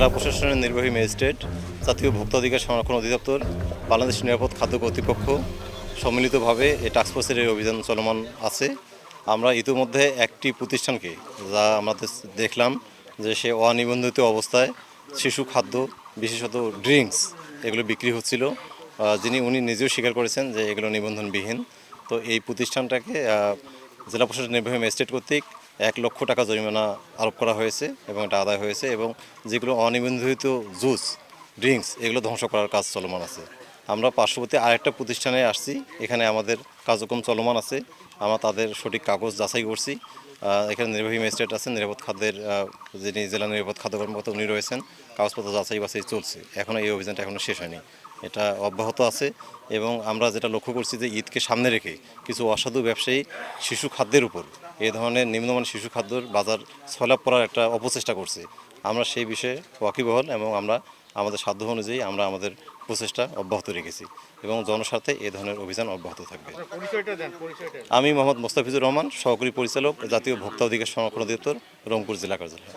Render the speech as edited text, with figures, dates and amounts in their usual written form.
জেলা প্রশাসনের নির্বাহী ম্যাজিস্ট্রেট, জাতীয় ভোক্তা অধিকার সংরক্ষণ অধিদপ্তর, বাংলাদেশ নিরাপদ খাদ্য কর্তৃপক্ষ সম্মিলিতভাবে এই টাস্কফোর্সের এই অভিযান চলমান আছে। আমরা ইতিমধ্যে একটি প্রতিষ্ঠানকে যা আমাদের দেখলাম যে সে অনিবন্ধিত অবস্থায় শিশু খাদ্য বিশেষত ড্রিঙ্কস এগুলো বিক্রি হচ্ছিল, উনি নিজেও স্বীকার করেছেন যে এগুলো নিবন্ধনবিহীন। তো এই প্রতিষ্ঠানটাকে জেলা প্রশাসন নির্বাহী ম্যাজিস্ট্রেট কর্তৃক 1 লক্ষ টাকা জরিমানা আরোপ করা হয়েছে এবং এটা আদায় হয়েছে, এবং যেগুলো অনিবন্ধিত জুস ড্রিঙ্কস এগুলো ধ্বংস করার কাজ চলমান আছে। আমরা পার্শ্ববর্তী আরেকটা প্রতিষ্ঠানে আসছি, এখানে আমাদের কার্যক্রম চলমান আছে। আমরা তাদের সঠিক কাগজ যাচাই করছি। এখানে নির্বাহী ম্যাজিস্ট্রেট আছেন, নিরাপদ খাদ্যের যিনি জেলা নিরাপদ খাদ্য কর্মকর্তা উনি রয়েছেন। কাগজপত্র যাচাই বাছাই চলছে, এখনও এই অভিযানটা এখনও শেষ হয়নি, এটা অব্যাহত আছে। এবং আমরা যেটা লক্ষ্য করছি যে ঈদকে সামনে রেখে কিছু অসাধু ব্যবসায়ী শিশু খাদ্যের উপর এই ধরনের নিম্নমানের শিশু খাদ্যর বাজার ছয়লাভ করার একটা অপচেষ্টা করছে। আমরা সেই বিষয়ে ওয়াকিবহাল এবং আমরা আমাদের সাধ্য অনুযায়ী আমরা আমাদের প্রচেষ্টা অব্যাহত রেখেছি এবং জনস্বার্থে এই ধরনের অভিযান অব্যাহত থাকবে। আমি মোহাম্মদ মোস্তাফিজুর রহমান, সহকারী পরিচালক, জাতীয় ভোক্তা অধিকার সংরক্ষণ অধিদপ্তর, রংপুর জেলা কার্যালয়।